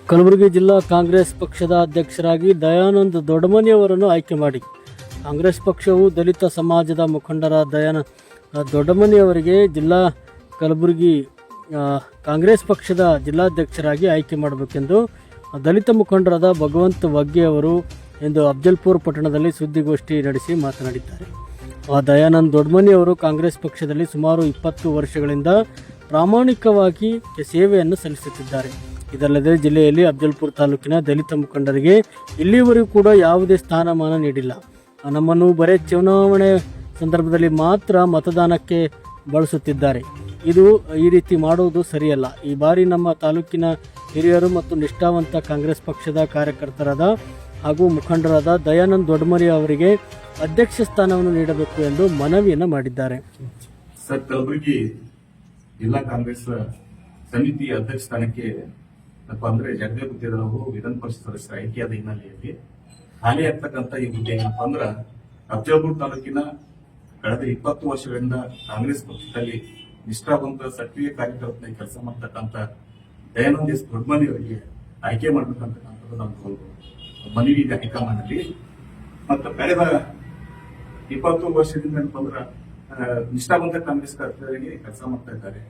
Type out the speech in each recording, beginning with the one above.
ಕಲಬುರಗಿ ಜಿಲ್ಲಾ ಕಾಂಗ್ರೆಸ್ ಪಕ್ಷದ ಅಧ್ಯಕ್ಷರಾಗಿ ದಯಾನಂದ್ ದೊಡ್ಡಮನಿ ಅವರನ್ನು ಆಯ್ಕೆ ಮಾಡಿ ಕಾಂಗ್ರೆಸ್ ಪಕ್ಷವು ದಲಿತ ಸಮಾಜದ ಮುಖಂಡರ ದಯಾನಂದ್ ದೊಡ್ಡಮನಿ ಅವರಿಗೆ ಕಲಬುರಗಿ ಕಾಂಗ್ರೆಸ್ ಪಕ್ಷದ ಜಿಲ್ಲಾಧ್ಯಕ್ಷರಾಗಿ ಆಯ್ಕೆ ಮಾಡಬೇಕೆಂದು ದಲಿತ ಮುಖಂಡರಾದ ಭಗವಂತ ವಗ್ಗೆ ಅವರು ಇಂದು ಅಫ್ಜಲ್ಪುರ್ ಪಟ್ಟಣದಲ್ಲಿ ಸುದ್ದಿಗೋಷ್ಠಿ ನಡೆಸಿ ಮಾತನಾಡಿದ್ದಾರೆ. ದಯಾನಂದ್ ದೊಡ್ಡಮನಿ ಅವರು ಕಾಂಗ್ರೆಸ್ ಪಕ್ಷದಲ್ಲಿ ಸುಮಾರು 20 ವರ್ಷಗಳಿಂದ ಪ್ರಾಮಾಣಿಕವಾಗಿ ಸೇವೆಯನ್ನು ಸಲ್ಲಿಸುತ್ತಿದ್ದಾರೆ. ಇದಲ್ಲದೆ ಜಿಲ್ಲೆಯಲ್ಲಿ ಅಫ್ಜಲ್ಪುರ್ ತಾಲೂಕಿನ ದಲಿತ ಮುಖಂಡರಿಗೆ ಇಲ್ಲಿವರೆಗೂ ಕೂಡ ಯಾವುದೇ ಸ್ಥಾನಮಾನ ನೀಡಿಲ್ಲ. ನಮ್ಮನ್ನು ಬರೀ ಚುನಾವಣೆ ಸಂದರ್ಭದಲ್ಲಿ ಮಾತ್ರ ಮತದಾನಕ್ಕೆ ಬಳಸುತ್ತಿದ್ದಾರೆ. ಇದು ಈ ರೀತಿ ಮಾಡುವುದು ಸರಿಯಲ್ಲ. ಈ ಬಾರಿ ನಮ್ಮ ತಾಲೂಕಿನ ಹಿರಿಯರು ಮತ್ತು ನಿಷ್ಠಾವಂತ ಕಾಂಗ್ರೆಸ್ ಪಕ್ಷದ ಕಾರ್ಯಕರ್ತರಾದ ಹಾಗೂ ಮುಖಂಡರಾದ ದಯಾನಂದ್ ದೊಡ್ಡಮನಿ ಅವರಿಗೆ ಅಧ್ಯಕ್ಷ ಸ್ಥಾನವನ್ನು ನೀಡಬೇಕು ಎಂದು ಮನವಿಯನ್ನು ಮಾಡಿದ್ದಾರೆ. ಸರ್, ಕಲಬುರಗಿ ಜಿಲ್ಲಾ ಕಾಂಗ್ರೆಸ್ ಸಮಿತಿ ಅಧ್ಯಕ್ಷ ಸ್ಥಾನಕ್ಕೆ ಅಂದ್ರೆ ಜಗದೇ ಗುತ್ತೇದಾರರು ವಿಧಾನ ಪರಿಷತ್ ಸದಸ್ಯರ ಆಯ್ಕೆಯಾದ ಹಿನ್ನೆಲೆಯಲ್ಲಿ ಹಾಲಿ ಆಗ್ತಕ್ಕಂಥ ಈ ಹುದ್ದೆ ಏನಪ್ಪಾ ಅಂದ್ರ ಅಫ್ಜಲ್ಪುರ್ ತಾಲೂಕಿನ ಕಳೆದ 20 ವರ್ಷಗಳಿಂದ ಕಾಂಗ್ರೆಸ್ ಪಕ್ಷದಲ್ಲಿ ನಿಷ್ಠಾವಂತ ಸಕ್ರಿಯ ಕಾರ್ಯಕರ್ತನಾಗಿ ಕೆಲಸ ಮಾಡ್ತಕ್ಕಂಥ ದಯಾನಂದ್ ದೊಡ್ಡಮನಿ ಅವರಿಗೆ ಆಯ್ಕೆ ಮಾಡ್ಬೇಕಂತಕ್ಕಂಥದ್ದು ನಮ್ಮ ಮನವಿ ಇದೆ ಹೈಕಮಾಂಡ್ ಅಲ್ಲಿ. ಮತ್ತು ಕಳೆದ 20 ವರ್ಷದಿಂದ ಏನಪ್ಪಾ ಅಂದ್ರ ನಿಷ್ಠಾವಂತ ಕಾಂಗ್ರೆಸ್ ಕಾರ್ಯಕರ್ತರಿಗೆ ಕೆಲಸ ಮಾಡ್ತಾ ಇದ್ದಾರೆ.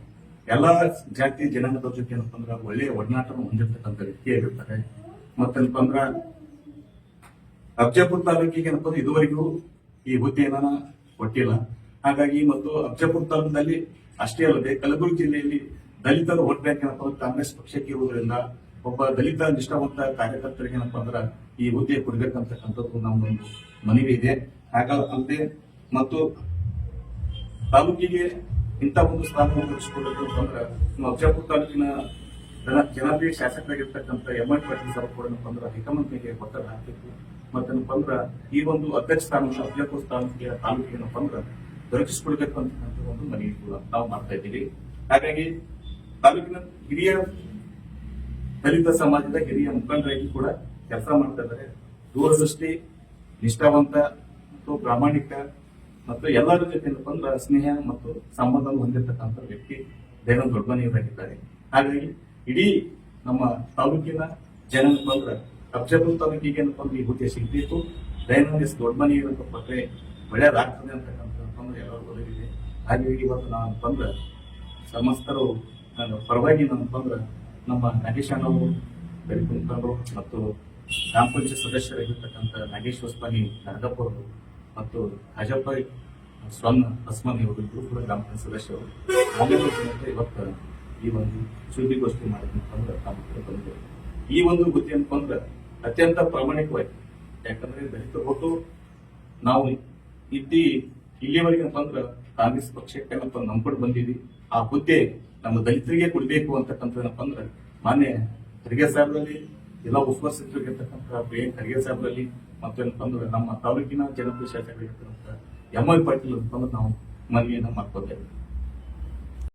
ಎಲ್ಲಾ ಜಾತಿ ಜನಾಂಗದ ಜೊತೆ ಏನಪ್ಪಾ ಅಂದ್ರ ಒಳ್ಳೆಯ ಒಡನಾಟವನ್ನು ಹೊಂದಿರತಕ್ಕಂಥ ವ್ಯಕ್ತಿಯಾಗಿರ್ತಾರೆ. ಮತ್ತೇನಪ್ಪಾ ಅಂದ್ರ ಅಫ್ಜಲ್ಪುರ್ ತಾಲೂಕಿಗೆ ಏನಪ್ಪಾ ಅಂದ್ರೆ ಇದುವರೆಗೂ ಈ ಹುದ್ದೆಯನ್ನ ಕೊಟ್ಟಿಲ್ಲ. ಹಾಗಾಗಿ ಮತ್ತು ಅಫ್ಜಲ್ಪುರ್ ತಾಲೂಕಿನಲ್ಲಿ ಅಷ್ಟೇ ಅಲ್ಲದೆ ಕಲಬುರಗಿ ಜಿಲ್ಲೆಯಲ್ಲಿ ದಲಿತರ ವೋಟ್ ಬ್ಯಾಂಕ್ ಏನಪ್ಪಾ ಅಂದ್ರೆ ಕಾಂಗ್ರೆಸ್ ಪಕ್ಷಕ್ಕೆ ಇರುವುದರಿಂದ ಒಬ್ಬ ದಲಿತ ನಿಷ್ಠಾವಂತ ಕಾರ್ಯಕರ್ತರಿಗೆ ಏನಪ್ಪಾ ಅಂದ್ರ ಈ ಹುದ್ದೆ ಕೊಡ್ಬೇಕಂತಕ್ಕಂಥದ್ದು ನಮ್ಮೊಂದು ಮನವಿ ಇದೆ. ಹಾಗಲ್ಲದೆ ಮತ್ತು ತಾಲೂಕಿಗೆ ಇಂಥ ಒಂದು ಸ್ಥಾನವನ್ನು ಒದಗಿಸಿಕೊಡಬೇಕು ಅಂತಂದ್ರೆ ಅಫ್ಜಲ್ಪುರ್ ತಾಲೂಕಿನ ಜನಪ್ರಿಯ ಶಾಸಕರಾಗಿರ್ತಕ್ಕಂಥ ಎಂ.ಆರ್. ಪಾಟೀಲ್ ಸರ್ ಕೂಡ ಏನಪ್ಪಾ ಹೈಕಮಾಂಡ್ಗೆ ಒತ್ತಡ ಹಾಕಬೇಕು. ಮತ್ತೇನಪ್ಪಾ ಅಂದ್ರ ಈ ಒಂದು ಅಧ್ಯಕ್ಷ ಸ್ಥಾನವನ್ನು ಅಫ್ಜಲ್ಪುರ್ ತಾಲೂಕಿಗೆ ಏನಪ್ಪಾ ಅಂದ್ರ ದೊರಕಿಸಿಕೊಡ್ಬೇಕು ಅಂತಕ್ಕಂಥ ಒಂದು ಮನವಿ ಕೂಡ ನಾವು ಮಾಡ್ತಾ ಇದ್ದೀವಿ. ಹಾಗಾಗಿ ತಾಲೂಕಿನ ಹಿರಿಯ ದಲಿತ ಸಮಾಜದ ಹಿರಿಯ ಮುಖಂಡರಾಗಿ ಕೂಡ ಕೆಲಸ ಮಾಡ್ತಾ ಇದ್ದಾರೆ. ದೂರದೃಷ್ಟಿ, ನಿಷ್ಠಾವಂತ ಮತ್ತು ಪ್ರಾಮಾಣಿಕ ಮತ್ತು ಎಲ್ಲರ ಜೊತೆ ಏನಪ್ಪಾ ಅಂದ್ರ ಸ್ನೇಹ ಮತ್ತು ಸಂಬಂಧವನ್ನು ಹೊಂದಿರತಕ್ಕಂಥ ವ್ಯಕ್ತಿ ದಯಾನಂದ್ ದೊಡ್ಡಮನಿ ಅವರಾಗಿದ್ದಾರೆ. ಹಾಗಾಗಿ ಇಡೀ ನಮ್ಮ ತಾಲೂಕಿನ ಜನ ಏನಪ್ಪಾ ಅಂದ್ರ ಅಫ್ಜಲ್ಪುರ್ ತಾಲೂಕಿಗೆ ಏನಪ್ಪಾ ಈ ಹುದ್ದೆ ಸಿಗ್ಬೇಕು, ದಯಾನಂದ್ ದೊಡ್ಡಮನಿ ಪಟ್ಟರೆ ಒಳ್ಳೆಯದಾಗ್ತದೆ ಅಂತಕ್ಕಂಥ ಎಲ್ಲರೂ ಒದಗಿದೆ. ಹಾಗಾಗಿ ಇವತ್ತು ನಾವು ಬಂದ್ರ ಸಮಸ್ತರು ಪರವಾಗಿ ಬಂದ್ರ ನಮ್ಮ ನಾಗೇಶ್ ಅಣ್ಣವರು, ದಲಿತ ಮುಖಂಡರು ಮತ್ತು ಗ್ರಾಮ ಪಂಚಾಯತ್ ಸದಸ್ಯರಾಗಿರ್ತಕ್ಕಂಥ ನಾಗೇಶ್ ಹೊಸ್ಪಾನಿ ನರಗಪ್ಪ ಅವರು ಮತ್ತು ಹಜಪ್ಪ ಸ್ವರ್ಣ ಹಸ್ಮಾನಿ ಅವರು ಇಬ್ಬರು ಕೂಡ ಗ್ರಾಮ ಪಂಚಾಯತ್ ಸದಸ್ಯರು ಇವತ್ತು ಈ ಒಂದು ಸುದ್ದಿಗೋಷ್ಠಿ ಮಾಡಿದ್ರೆ ಬಂದಿದೆ. ಈ ಒಂದು ಹುದ್ದೆ ಅಂತಂದ್ರೆ ಅತ್ಯಂತ ಪ್ರಾಮಾಣಿಕವಾಗಿ, ಯಾಕಂದ್ರೆ ದಲಿತ ಒಟ್ಟು ನಾವು ಇಲ್ಲಿವರೆಗೆ ಅಂತಂದ್ರ ಕಾಂಗ್ರೆಸ್ ಪಕ್ಷಕ್ಕೆ ನಂಬ್ಕೊಂಡು ಬಂದಿದ್ವಿ. ಆ ಹುದ್ದೆ ನಮ್ಮ ದಲಿತರಿಗೆ ಕೊಡ್ಬೇಕು ಅಂತಕ್ಕಂಥ ಏನಪ್ಪಾ ಅಂದ್ರೆ ಮಾನ್ಯ ಖರ್ಗೆ ಸಾಹೇಬ್ರಲ್ಲಿ ಎಲ್ಲ ಉಸ್ತುವಾರಿ ಸಚಿವರಿಗಿರ್ತಕ್ಕಂಥ ಪ್ರಿಯಾಂಕ್ ಖರ್ಗೆ ಸಾಹೇಬ್ರಲ್ಲಿ ಮತ್ತೇನಪ್ಪ ಅಂದ್ರೆ ನಮ್ಮ ತಾಲೂಕಿನ ಜನಪ್ರಿಯ ಶಾಸಕರಿಗಿರ್ತಕ್ಕಂಥ ಎಂ.ಆರ್. ಪಾಟೀಲ್ ಅಂತಂದ್ರೆ ನಾವು ಮನವಿಯನ್ನ ಮಾಡ್ಕೊತೇವೆ.